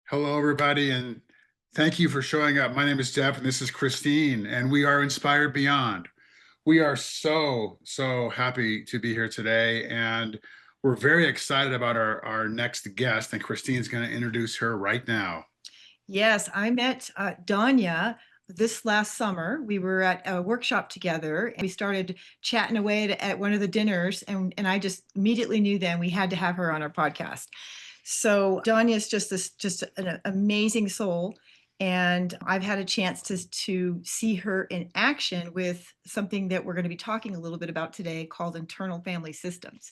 Hello, everybody, and thank you for showing up. My name is Jeff, and this is Christine, and we are Inspired Beyond. We are so happy to be here today, and we're very excited about our next guest, and Christine's going to introduce her right now. Yes, I met Donia this last summer. We were at a workshop together and we started chatting away at one of the dinners. And I just immediately knew then we had to have her on our podcast. So Donia is just an amazing soul. And I've had a chance to see her in action with something that we're going to be talking a little bit about today called internal family systems.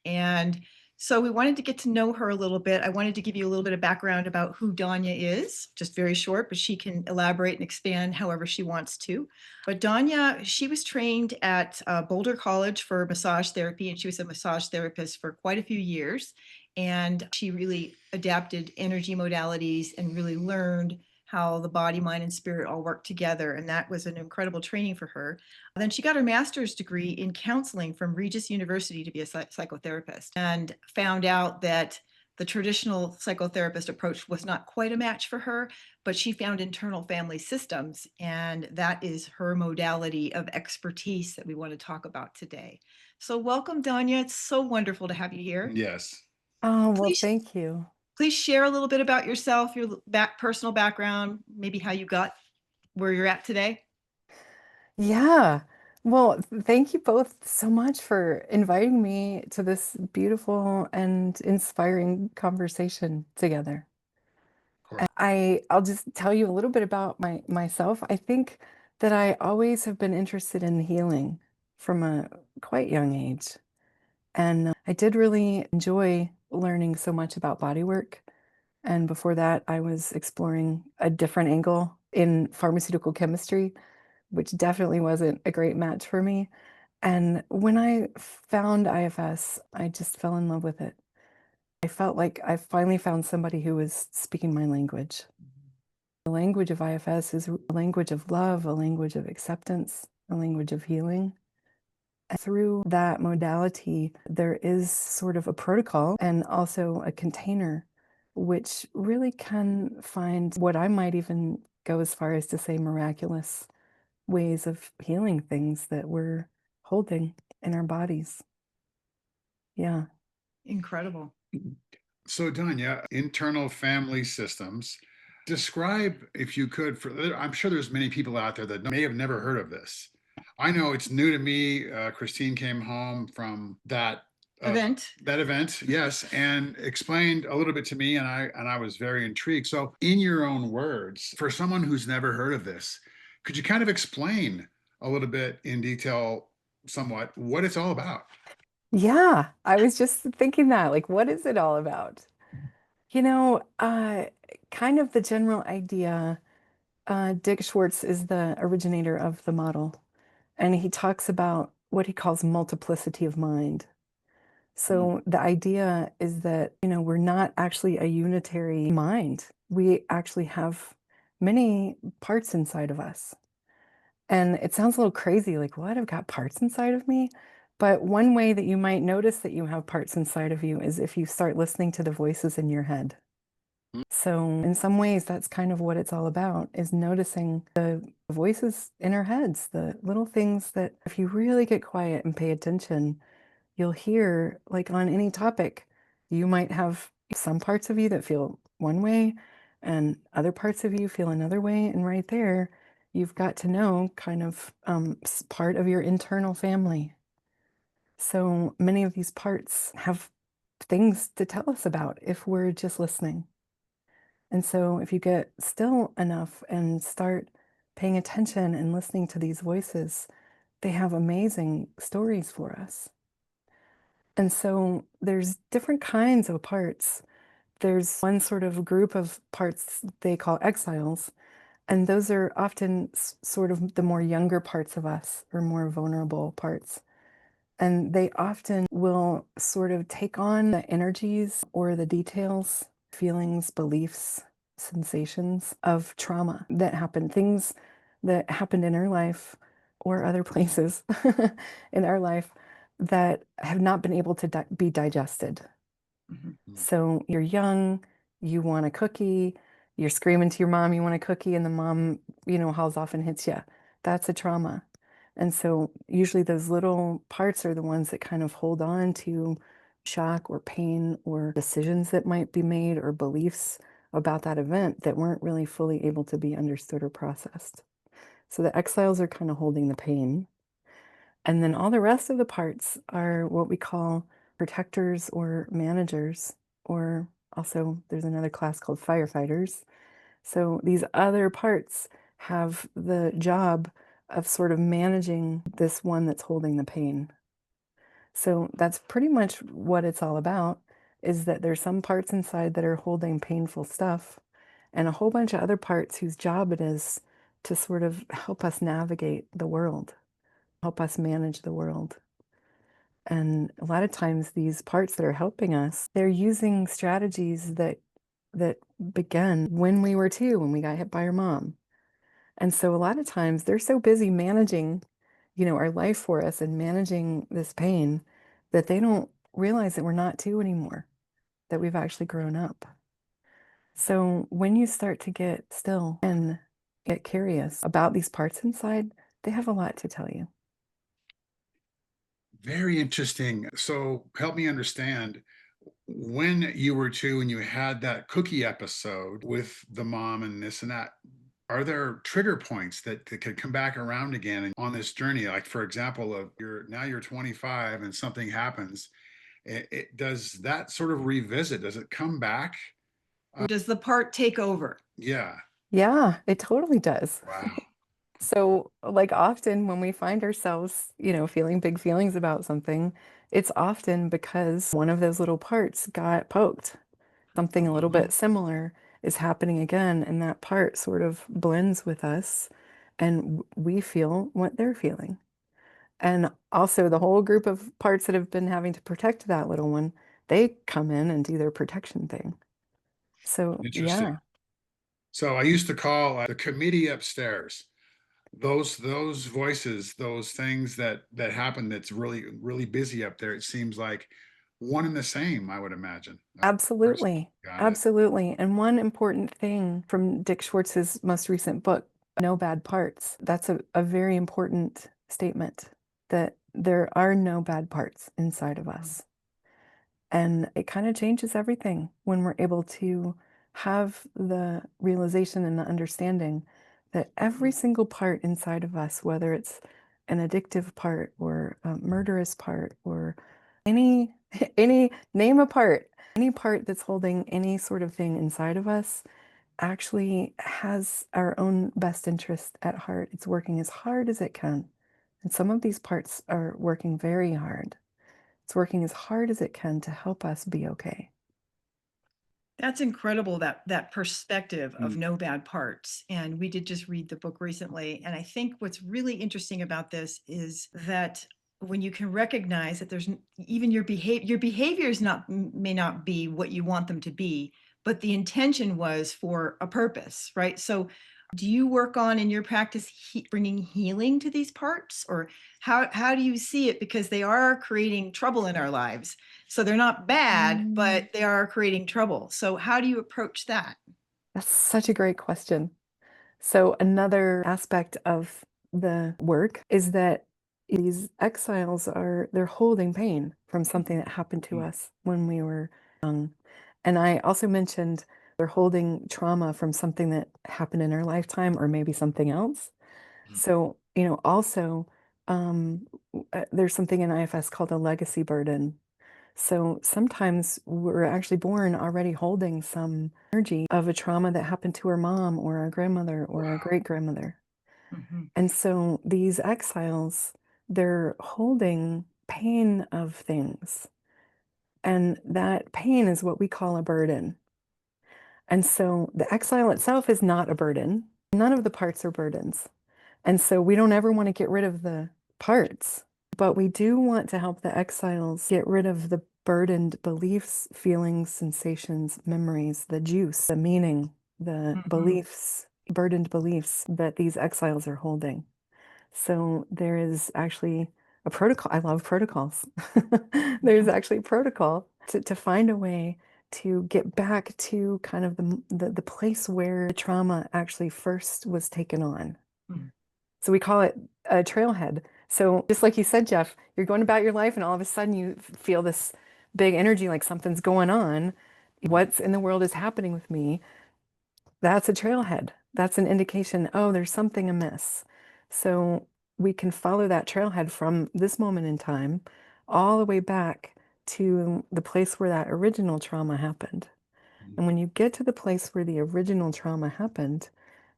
And so we wanted to get to know her a little bit. I wanted to give you a little bit of background about who Donia is, just very short, but she can elaborate and expand however she wants to. But Donia, she was trained at Boulder College for massage therapy, and she was a massage therapist for quite a few years. And she really adapted energy modalities and really learned how the body, mind, and spirit all work together. And that was an incredible training for her. Then she got her master's degree in counseling from Regis University to be a psychotherapist and found out that the traditional psychotherapist approach was not quite a match for her, but she found internal family systems, and that is her modality of expertise that we want to talk about today. So, welcome, Donia. It's so wonderful to have you here. Yes. Oh, well, Please, thank you. please share a little bit about yourself, your personal background, maybe how you got where you're at today. Yeah. Well, thank you both so much for inviting me to this beautiful and inspiring conversation together. Of course. I'll just tell you a little bit about myself. I think that I always have been interested in healing from a quite young age. And I did really enjoy learning so much about body work. And before that, I was exploring a different angle in pharmaceutical chemistry, which definitely wasn't a great match for me. And when I found IFS, I just fell in love with it. I felt like I finally found somebody who was speaking my language. The language of IFS is a language of love, a language of acceptance, a language of healing. And through that modality, there is sort of a protocol and also a container, which really can find what I might even go as far as to say miraculous ways of healing things that we're holding in our bodies. Yeah. Incredible. So, Danya, internal family systems. Describe, if you could, I'm sure there's many people out there that may have never heard of this. I know it's new to me. Christine came home from uh, Event. that event, yes, and explained a little bit to me, and I was very intrigued. So, in your own words, for someone who's never heard of this, could you kind of explain a little bit in detail, somewhat, what it's all about? Yeah. I was just thinking that, like, what is it all about? You know, kind of the general idea. Dick Schwartz is the originator of the model, and he talks about what he calls multiplicity of mind. So the idea is that, we're not actually a unitary mind. We actually have many parts inside of us. And it sounds a little crazy, like, what? I've got parts inside of me. But one way that you might notice that you have parts inside of you is if you start listening to the voices in your head. So in some ways, that's kind of what it's all about, is noticing the voices in our heads, the little things that if you really get quiet and pay attention, you'll hear, like on any topic, you might have some parts of you that feel one way and other parts of you feel another way. And right there, you've got to know kind of part of your internal family. So many of these parts have things to tell us about if we're just listening. And so if you get still enough and start paying attention and listening to these voices, they have amazing stories for us. And so there's different kinds of parts. There's one sort of group of parts they call exiles, and those are often sort of the more younger parts of us or more vulnerable parts. And they often will sort of take on the energies or the details, feelings, beliefs, sensations of trauma that happened, things that happened in our life or other places in our life that have not been able to be digested. Mhm. So you're young, you want a cookie, you're screaming to your mom, you want a cookie, and the mom, hauls off and hits you. That's a trauma. And so usually those little parts are the ones that kind of hold on to shock or pain or decisions that might be made or beliefs about that event that weren't really fully able to be understood or processed. So the exiles are kind of holding the pain. And then all the rest of the parts are what we call protectors or managers, or also there's another class called firefighters. So these other parts have the job of sort of managing this one that's holding the pain. So that's pretty much what it's all about, is that there's some parts inside that are holding painful stuff and a whole bunch of other parts whose job it is to sort of help us navigate the world, help us manage the world. And a lot of times these parts that are helping us, they're using strategies that began when we were two, when we got hit by our mom. And so a lot of times they're so busy managing, our life for us and managing this pain that they don't realize that we're not two anymore, that we've actually grown up. So when you start to get still and get curious about these parts inside, they have a lot to tell you. Very interesting. So help me understand, when you were two and you had that cookie episode with the mom and this and that, are there trigger points that could come back around again on this journey? Like, for example, of you're 25 and something happens. Does that sort of revisit? Does it come back? Or does the part take over? Yeah. Yeah, it totally does. Wow. So, like often when we find ourselves, feeling big feelings about something, it's often because one of those little parts got poked. Something a little Mhm. bit similar is happening again, and that part sort of blends with us, and we feel what they're feeling. And also, the whole group of parts that have been having to protect that little one, they come in and do their protection thing. So, Interesting. yeah. So I used to call the committee upstairs. Those voices, those things that happen that's really busy up there. It seems like one and the same, I would imagine. Absolutely. Got it. Absolutely. And one important thing from Dick Schwartz's most recent book, No Bad Parts, that's a very important statement, that there are no bad parts inside of us. And it kind of changes everything when we're able to have the realization and the understanding that every single part inside of us, whether it's an addictive part or a murderous part or any any name a part, any part that's holding any sort of thing inside of us actually has our own best interest at heart. It's working as hard as it can. And some of these parts are working very hard. It's working as hard as it can to help us be okay. That's incredible, that perspective of Mm, no bad parts. And we did just read the book recently. And I think what's really interesting about this is that when you can recognize that even your behavior is not may not be what you want them to be, but the intention was for a purpose, right? So do you work on in your practice bringing healing to these parts, or how do you see it, because they are creating trouble in our lives? So they're not bad, but they are creating trouble. So how do you approach that? That's such a great question. So, another aspect of the work is that these exiles they're holding pain from something that happened to mm, us when we were young. And I also mentioned they're holding trauma from something that happened in our lifetime or maybe something else. mm. So, also, there's something in IFS called a legacy burden. So sometimes we're actually born already holding some energy of a trauma that happened to our mom or our grandmother or our Wow. great grandmother. Mhm. And so these exiles, they're holding pain of things. And that pain is what we call a burden. And so the exile itself is not a burden. None of the parts are burdens. And so we don't ever want to get rid of the parts, but we do want to help the exiles get rid of the burdened beliefs, feelings, sensations, memories, the juice, the meaning, the Mhm. beliefs, burdened beliefs that these exiles are holding. So there is actually a protocol. I love protocols. There's actually a protocol to find a way to get back to kind of the place where the trauma actually first was taken on. Mm. So we call it a trailhead. So just like you said, Jeff, you're going about your life and all of a sudden you feel this big energy like something's going on. What's in the world is happening with me? That's a trailhead. That's an indication, oh, there's something amiss. So we can follow that trailhead from this moment in time all the way back to the place where that original trauma happened. And when you get to the place where the original trauma happened,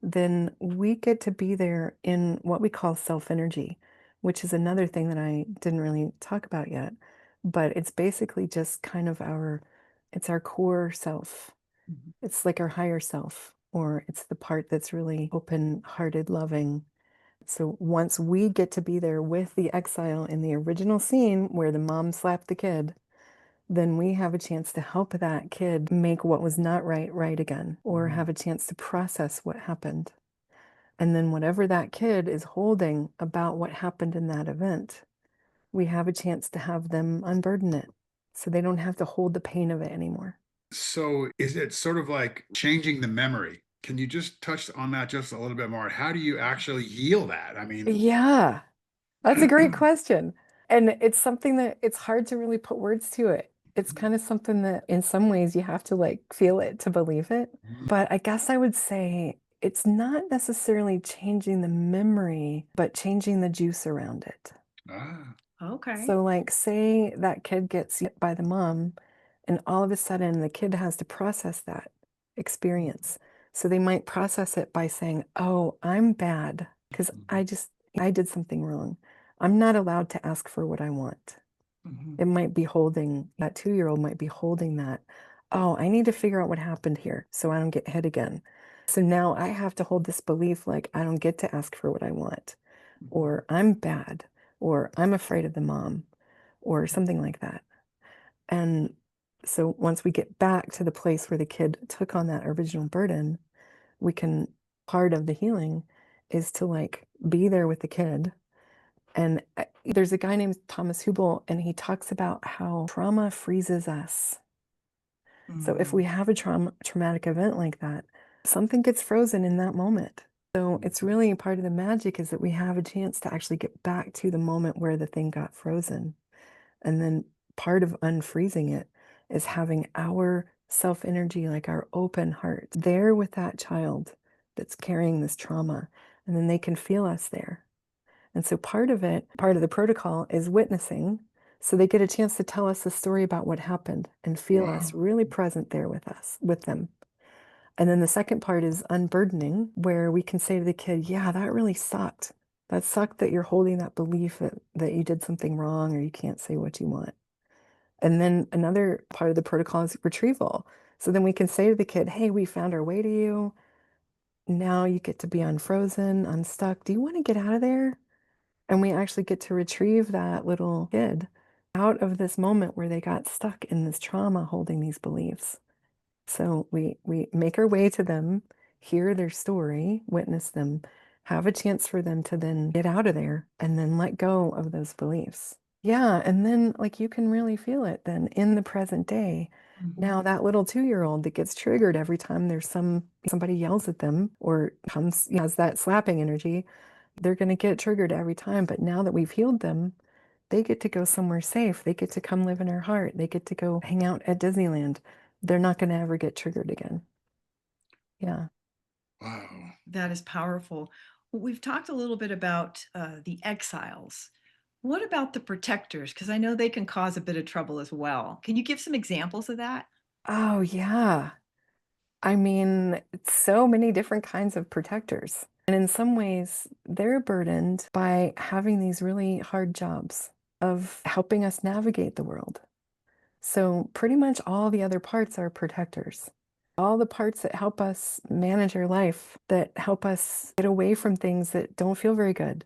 then we get to be there in what we call self energy, which is another thing that I didn't really talk about yet. But it's basically just kind of it's our core self. Mhm. It's like our higher self, or it's the part that's really open-hearted, loving. So once we get to be there with the exile in the original scene where the mom slapped the kid, then we have a chance to help that kid make what was not right right again, or have a chance to process what happened. And then whatever that kid is holding about what happened in that event, we have a chance to have them unburden it so they don't have to hold the pain of it anymore. So is it sort of like changing the memory? Can you just touch on that just a little bit more? How do you actually heal that? I mean, Yeah, that's a great question. And it's something that it's hard to really put words to it. It's kind of something that in some ways you have to like feel it to believe it. But I guess I would say it's not necessarily changing the memory, but changing the juice around it. ah, Okay. So, like, say that kid gets hit by the mom, and all of a sudden the kid has to process that experience. So they might process it by saying, "Oh, I'm bad because I did something wrong. I'm not allowed to ask for what I want." Mhm. It might be holding that 2-year-old might be holding that. Oh, I need to figure out what happened here so I don't get hit again. So now I have to hold this belief like I don't get to ask for what I want, or I'm bad, or I'm afraid of the mom, or something like that. And so once we get back to the place where the kid took on that original burden, we can, part of the healing is to like be there with the kid. And there's a guy named Thomas Hubel, and he talks about how trauma freezes us. So if we Mm. have a traumatic event like that, something gets frozen in that moment. So it's really part of the magic is that we have a chance to actually get back to the moment where the thing got frozen. And then part of unfreezing it is having our self energy, like our open heart, there with that child that's carrying this trauma. And then they can feel us there. And so part of it, part of the protocol is witnessing. So they get a chance to tell us a story about what happened and feel us wow. really present there with us, with them. And then the second part is unburdening, where we can say to the kid, yeah, that really sucked. That sucked that you're holding that belief that you did something wrong or you can't say what you want. And then another part of the protocol is retrieval. So then we can say to the kid, hey, we found our way to you. Now you get to be unfrozen, unstuck. Do you want to get out of there? And we actually get to retrieve that little kid out of this moment where they got stuck in this trauma holding these beliefs. So we make our way to them, hear their story, witness them, have a chance for them to then get out of there and then let go of those beliefs. Yeah, and then like you can really feel it then in the present day. Now that little 2-year-old that gets triggered every time there's somebody yells at them or comes has that slapping energy, they're going to get triggered every time. But now that we've healed them, they get to go somewhere safe. They get to come live in our heart. They get to go hang out at Disneyland. They're not going to ever get triggered again. Yeah. Wow. That is powerful. We've talked a little bit about the exiles. What about the protectors? Because I know they can cause a bit of trouble as well. Can you give some examples of that? Oh, yeah. I mean, it's so many different kinds of protectors. And in some ways, they're burdened by having these really hard jobs of helping us navigate the world. So, pretty much all the other parts are protectors. All the parts that help us manage our life, that help us get away from things that don't feel very good.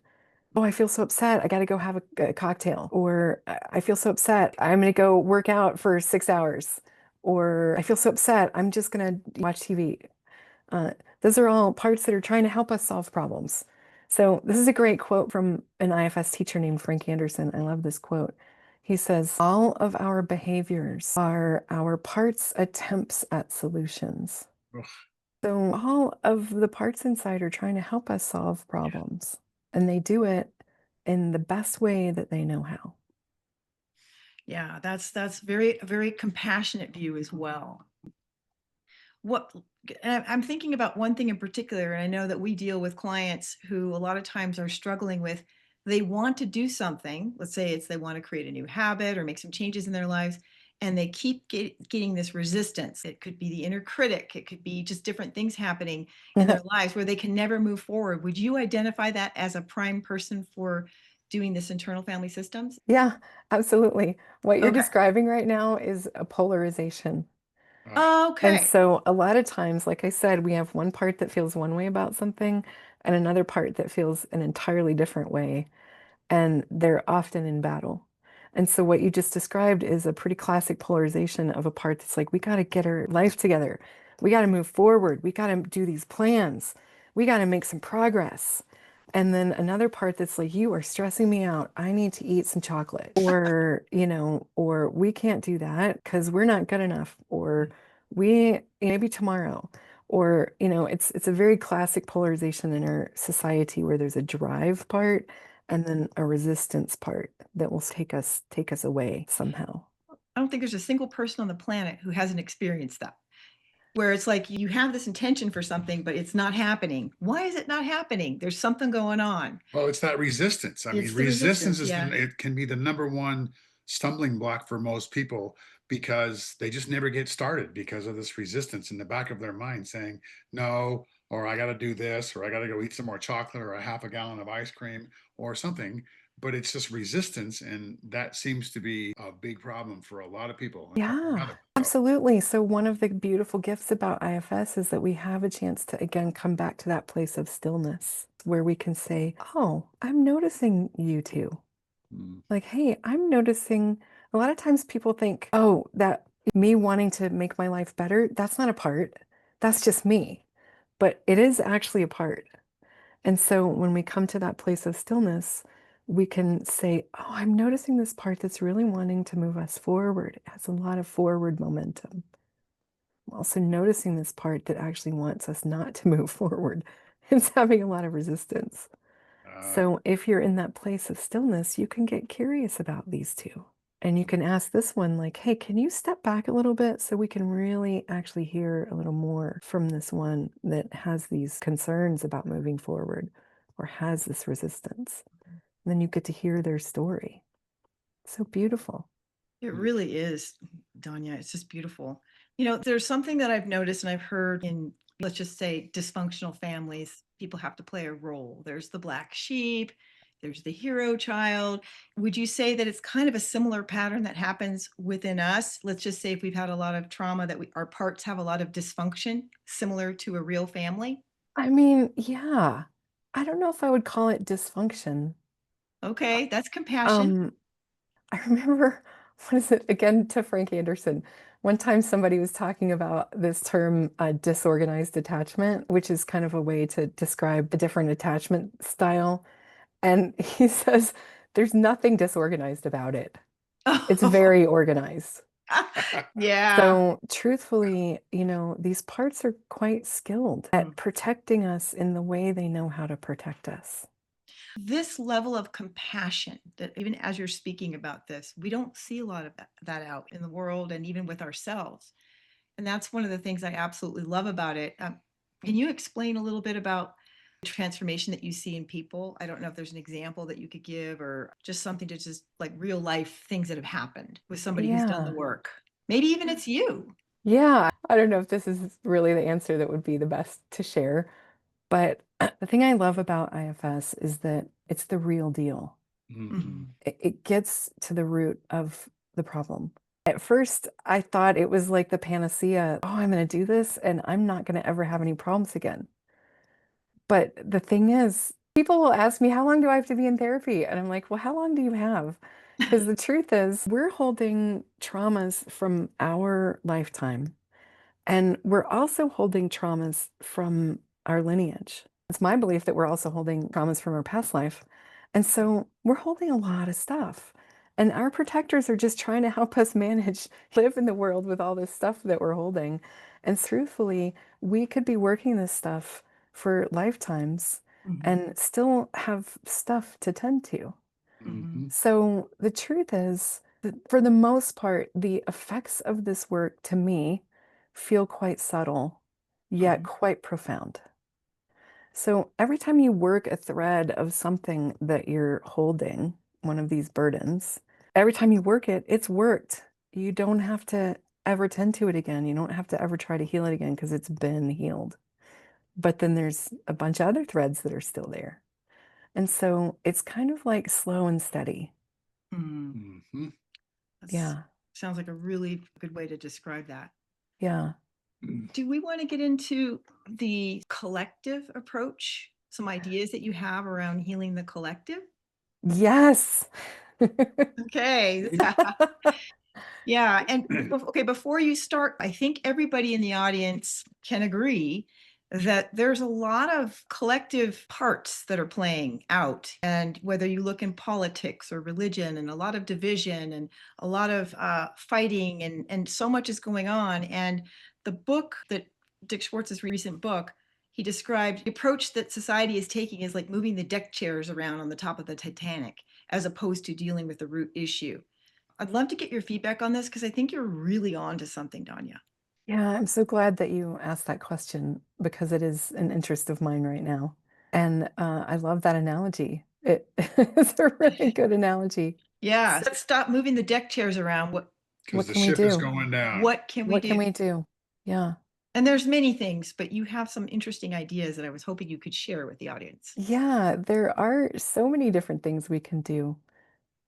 Oh, I feel so upset. I got to go have a cocktail. Or I feel so upset. I'm going to go work out for 6 hours. Or I feel so upset. I'm just going to watch TV. Uh, those are all parts that are trying to help us solve problems. So this is a great quote from an IFS teacher named Frank Anderson. I love this quote. He says, all of our behaviors are our parts' attempts at solutions. Ugh, So all of the parts inside are trying to help us solve problems, and they do it in the best way that they know how. Yeah, that's very a very compassionate view as well. What and I'm thinking about one thing in particular, and I know that we deal with clients who a lot of times are struggling with they want to do something. Let's say it's they want to create a new habit or make some changes in their lives, and they keep getting this resistance. It could be the inner critic, it could be just different things happening in their lives where they can never move forward. Would you identify that as a prime person for doing this internal family systems? Yeah, absolutely. What you're Okay. describing right now is a polarization. ugh, And Okay. so a lot of times, like I said, we have one part that feels one way about something and another part that feels an entirely different way, and they're often in battle. And so what you just described is a pretty classic polarization of a part that's like, we got to get our life together. We got to move forward. We got to do these plans. We got to make some progress. And then another part that's like, you are stressing me out. I need to eat some chocolate. Or, or we can't do that because we're not good enough. Or we maybe tomorrow. Or, it's a very classic polarization in our society where there's a drive part and then a resistance part that will take us away somehow. I don't think there's a single person on the planet who hasn't experienced that. Where it's like you have this intention for something, but it's not happening. Why is it not happening? There's something going on. well, it's that resistance. I mean, It's the resistance. resistance is Yeah. it can be the number one stumbling block for most people because they just never get started because of this resistance in the back of their mind saying no, or I got to do this, or I got to go eat some more chocolate, or a half a gallon of ice cream, or something. But it's just resistance, and that seems to be a big problem for a lot of people, including Yeah, others. So, absolutely. So one of the beautiful gifts about IFS is that we have a chance to again come back to that place of stillness where we can say, "Oh, I'm noticing you too." mm, Like, "Hey, I'm noticing." A lot of times people think, "Oh, that me wanting to make my life better, that's not a part. That's just me." But it is actually a part. And so when we come to that place of stillness, we can say, oh, I'm noticing this part that's really wanting to move us forward. It has a lot of forward momentum. I'm also noticing this part that actually wants us not to move forward. It's having a lot of resistance. uh, So if you're in that place of stillness, you can get curious about these two. And you can ask this one, like, hey, can you step back a little bit so we can really actually hear a little more from this one that has these concerns about moving forward or has this resistance? And then you get to hear their story. So beautiful. It mm, really is, Donya. It's just beautiful. You know, there's something that I've noticed and I've heard in, let's just say, dysfunctional families, people have to play a role. There's the black sheep, there's the hero child. Would you say that it's kind of a similar pattern that happens within us? Let's just say if we've had a lot of trauma, that our parts have a lot of dysfunction, similar to a real family. I mean, yeah, I don't know if I would call it dysfunction. Okay, that's compassion. Um, I remember, what is it again to Frank Anderson? One time somebody was talking about this term, disorganized attachment, which is kind of a way to describe a different attachment style. And he says, there's nothing disorganized about it. It's Oh, very organized. yeah. So, truthfully, these parts are quite skilled at protecting us in the way they know how to protect us. This level of compassion that even as you're speaking about this, we don't see a lot of that out in the world and even with ourselves. And that's one of the things I absolutely love about it. Can you explain a little bit about the transformation that you see in people? I don't know if there's an example that you could give or just something to just like real life things that have happened with somebody who's done the Yeah. work. Maybe even it's you. Yeah. I don't know if this is really the answer that would be the best to share, but the thing I love about IFS is that it's the real deal. mhm. Mhm. It gets to the root of the problem. At first, I thought it was like the panacea. Oh, I'm going to do this and I'm not going to ever have any problems again. But the thing is, people will ask me, how long do I have to be in therapy? And I'm like, well, how long do you have? Because the truth is, we're holding traumas from our lifetime, and we're also holding traumas from our lineage. It's my belief that we're also holding traumas from our past life. And so we're holding a lot of stuff. And our protectors are just trying to help us manage, live in the world with all this stuff that we're holding. And truthfully, we could be working this stuff for lifetimes and still have stuff to tend to. Mhm. So the truth is that for the most part, the effects of this work to me feel quite subtle, yet quite profound. So every time you work a thread of something that you're holding, one of these burdens, every time you work it, it's worked. You don't have to ever tend to it again. You don't have to ever try to heal it again because it's been healed. But then there's a bunch of other threads that are still there. And so it's kind of like slow and steady. Mhm. Yeah. Sounds like a really good way to describe that. Yeah. Do we want to get into the collective approach? Some ideas that you have around healing the collective? Yes. Okay. Yeah. And okay, before you start, I think everybody in the audience can agree that there's a lot of collective parts that are playing out. And whether you look in politics or religion, and a lot of division and a lot of fighting, and so much is going on. And the book that Dick Schwartz's recent book, he described the approach that society is taking is like moving the deck chairs around on the top of the Titanic, as opposed to dealing with the root issue. I'd love to get your feedback on this because I think you're really on to something, Donia. Yeah, I'm so glad that you asked that question because it is an interest of mine right now. And I love that analogy. It is a really good analogy. Yeah, let's stop moving the deck chairs around. Because What the can we ship is do? going down. What can we What can do? we do? Yeah. And there's many things, but you have some interesting ideas that I was hoping you could share with the audience. Yeah, there are so many different things we can do.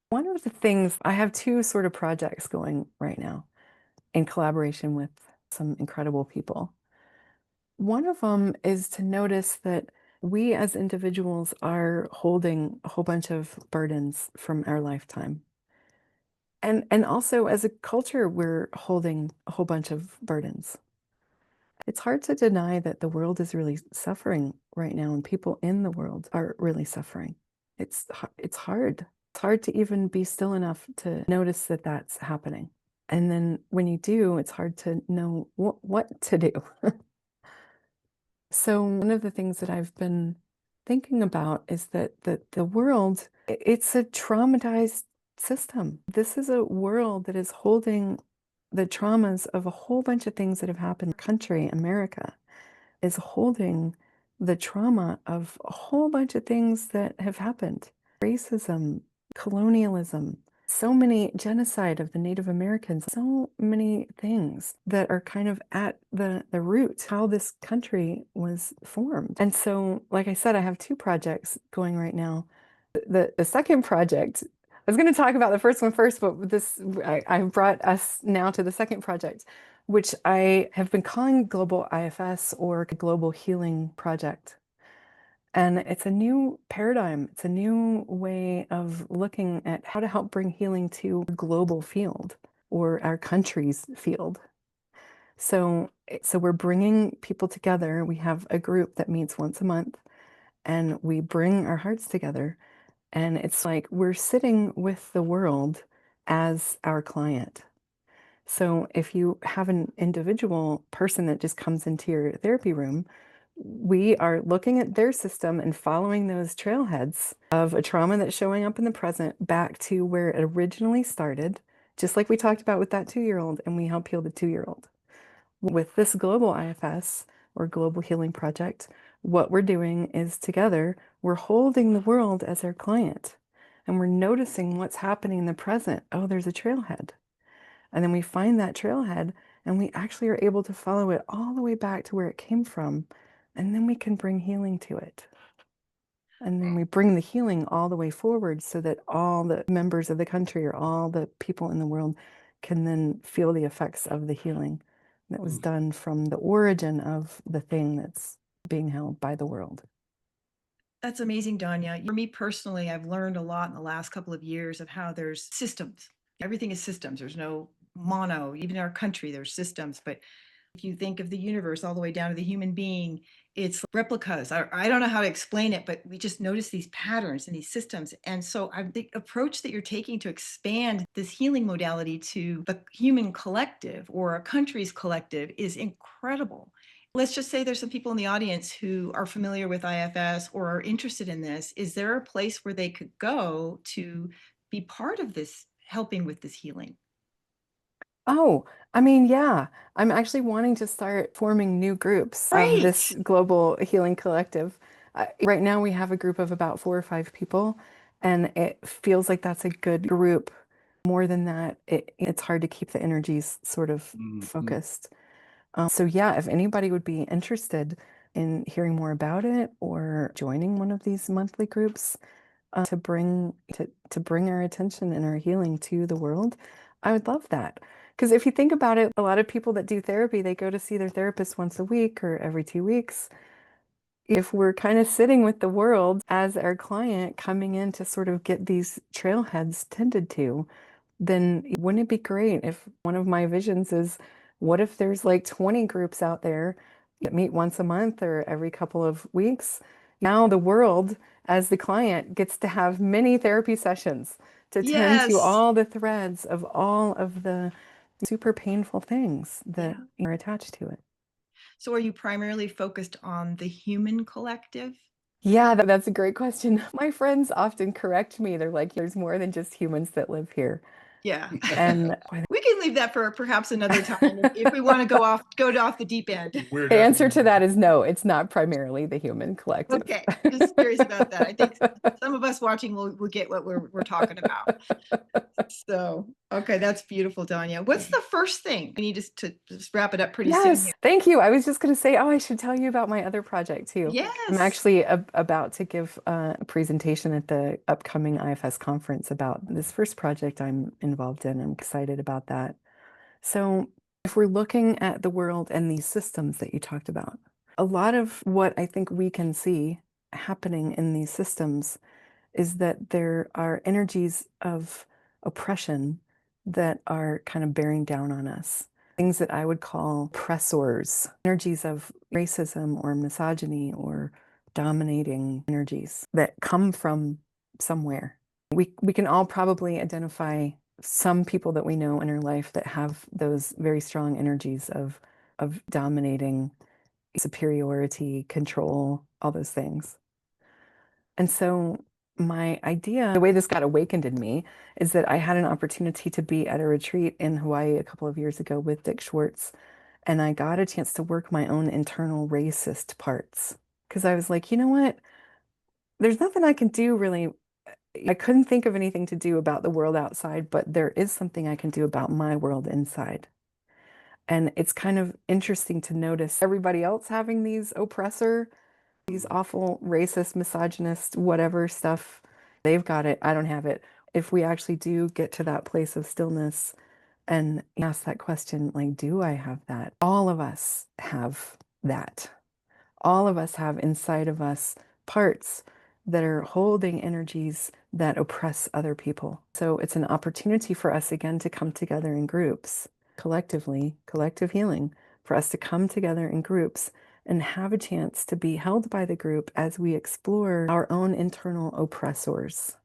One of the things, I have two sort of projects going right now in collaboration with some incredible people. One of them is to notice that we as individuals are holding a whole bunch of burdens from our lifetime. And also as a culture, we're holding a whole bunch of burdens. It's hard to deny that the world is really suffering right now and people in the world are really suffering. It's hard. It's hard to even be still enough to notice that that's happening. And then when you do, it's hard to know what to do. So one of the things that I've been thinking about is that the world, it's a traumatized system. This is a world that is holding the traumas of a whole bunch of things that have happened. Country, America, is holding the trauma of a whole bunch of things that have happened. Racism, colonialism, so many genocide of the Native Americans, so many things that are kind of at the root, how this country was formed. And so, like I said, I have two projects going right now. The second project, I was going to talk about the first one first, but I brought us now to the second project, which I have been calling Global IFS or Global Healing Project. And it's a new paradigm. It's a new way of looking at how to help bring healing to a global field or our country's field. So we're bringing people together. We have a group that meets once a month, and we bring our hearts together. And it's like we're sitting with the world as our client. So if you have an individual person that just comes into your therapy room, we are looking at their system and following those trailheads of a trauma that's showing up in the present back to where it originally started, just like we talked about with that 2-year-old, and we help heal the 2-year-old. With this global IFS or Global Healing Project, what we're doing is together, we're holding the world as our client and we're noticing what's happening in the present. Oh, there's a trailhead. And then we find that trailhead and we actually are able to follow it all the way back to where it came from. And then we can bring healing to it. And then we bring the healing all the way forward so that all the members of the country or all the people in the world can then feel the effects of the healing that was done from the origin of the thing that's being held by the world. That's amazing, Donia. For me personally, I've learned a lot in the last couple of years of how there's systems. Everything is systems. There's no mono. Even in our country, there's systems. But If you think of the universe all the way down to the human being, it's replicas. I don't know how to explain it, but we just notice these patterns and these systems. And so the approach that you're taking to expand this healing modality to the human collective or a country's collective is incredible. Let's just say there's some people in the audience who are familiar with IFS or are interested in this. Is there a place where they could go to be part of this, helping with this healing? Oh, I mean, yeah, I'm actually wanting to start forming new groups of this Great. global healing collective. Right now, we have a group of about 4 or 5 people, and it feels like that's a good group. More than that, it's hard to keep the energies sort of focused. So, yeah, if anybody would be interested in hearing more about it or joining one of these monthly groups, to bring our attention and our healing to the world, I would love that. Because if you think about it, a lot of people that do therapy, they go to see their therapist once a week or every 2 weeks. If we're kind of sitting with the world as our client coming in to sort of get these trailheads tended to, then wouldn't it be great if one of my visions is, what if there's like 20 groups out there that meet once a month or every couple of weeks? Now the world, as the client, gets to have many therapy sessions to tend to Yes. all the threads of all of the super painful things that Yeah. are attached to it. So are you primarily focused on the human collective? Yeah, that's a great question. My friends often correct me. They're like, there's more than just humans that live here. Yeah. And We can leave that for perhaps another time if we want to go off the deep end. We're the answer to definitely. that is no, it's not primarily the human collective. Okay. Just curious about that. I think some of us watching will get what we're talking about. So, okay, that's beautiful, Donia. What's the first thing? We need to just wrap it up pretty soon Yes, here. thank you. I was just going to say, oh, I should tell you about my other project too. I'm Yes. actually about to give a presentation at the upcoming IFS conference about this first project I'm involved in. I'm excited about that. So, if we're looking at the world and these systems that you talked about, a lot of what I think we can see happening in these systems is that there are energies of oppression that are kind of bearing down on us. Things that I would call oppressors, energies of racism or misogyny or dominating energies that come from somewhere. We can all probably identify some people that we know in our life that have those very strong energies of dominating, superiority, control, all those things. And so my idea, the way this got awakened in me, is that I had an opportunity to be at a retreat in Hawaii a couple of years ago with Dick Schwartz, and I got a chance to work my own internal racist parts. Because I was like, you know what? There's nothing I can do really. I couldn't think of anything to do about the world outside, but there is something I can do about my world inside. And it's kind of interesting to notice everybody else having these these awful racist, misogynist, whatever stuff. They've got it. I don't have it. If we actually do get to that place of stillness and ask that question, like, do I have that? All of us have that. All of us have inside of us parts that are holding energies that oppress other people. So it's an opportunity for us again to come together in groups, collectively, collective healing, for us to come together in groups and have a chance to be held by the group as we explore our own internal oppressors.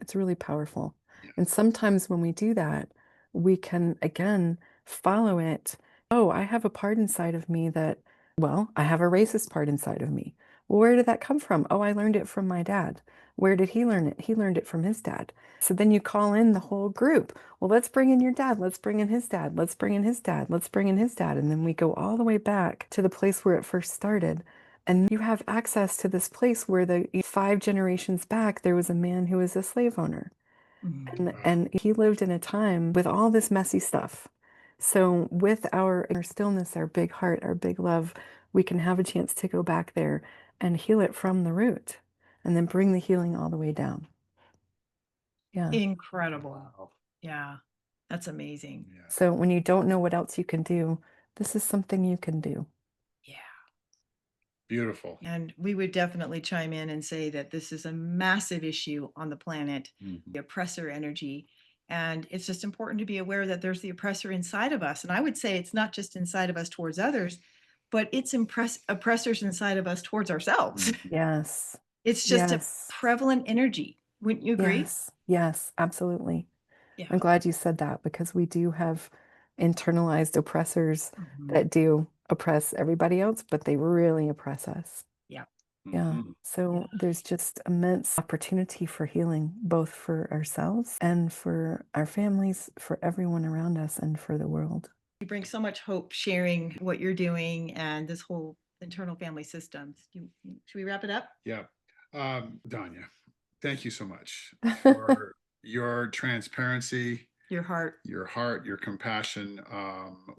It's really powerful. And sometimes when we do that, we can again follow it. Oh, I have a part inside of me that, well, I have a racist part inside of me. Well, where did that come from? Oh, I learned it from my dad. Where did he learn it? He learned it from his dad. So then you call in the whole group. Well, let's bring in your dad. Let's bring in his dad. Let's bring in his dad. Let's bring in his dad. And then we go all the way back to the place where it first started. And you have access to this place where the 5 generations back, there was a man who was a slave owner. And he lived in a time with all this messy stuff. So with our inner stillness, our big heart, our big love, we can have a chance to go back there and heal it from the root and then bring the healing all the way down. Yeah. Incredible. Wow. Yeah. That's amazing. Yeah. So when you don't know what else you can do, this is something you can do. Yeah. Beautiful. And we would definitely chime in and say that this is a massive issue on the planet, the oppressor energy. And it's just important to be aware that there's the oppressor inside of us. And I would say it's not just inside of us towards others, but it's oppressors inside of us towards ourselves. Yes. It's just a Yes. prevalent energy. Wouldn't you agree? Yes. Yes, absolutely. Yeah. I'm glad you said that because we do have internalized oppressors Mhm. that do oppress everybody else, but they really oppress us. Yeah. Yeah. Mhm. So there's just immense opportunity for healing, both for ourselves and for our families, for everyone around us, and for the world. You bring so much hope sharing what you're doing and this whole internal family systems. Should we wrap it up? Yeah. Donia, thank you so much for your transparency, Your heart. your compassion.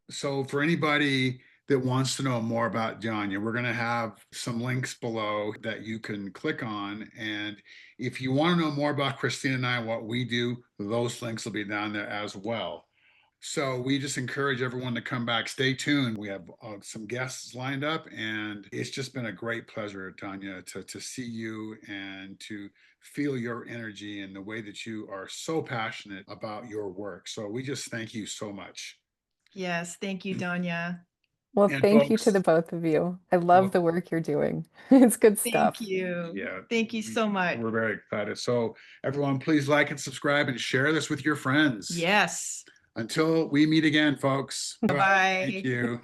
So for anybody that wants to know more about Donia, we're going to have some links below that you can click on. And if you want to know more about Christine and I, what we do, those links will be down there as well. So we just encourage everyone to come back. Stay tuned. We have some guests lined up, and it's just been a great pleasure, Tanya, to see you and to feel your energy and the way that you are so passionate about your work. So we just thank you so much. Yes. Thank you, Donya. Well, And thank you to the folks, both of you. I love well, the work you're doing. It's good Thank stuff. you. yeah, Thank you so much. we're very excited. So everyone, please like and subscribe and share this with your friends. Yes. Until we meet again, folks. Bye. Thank Bye. you.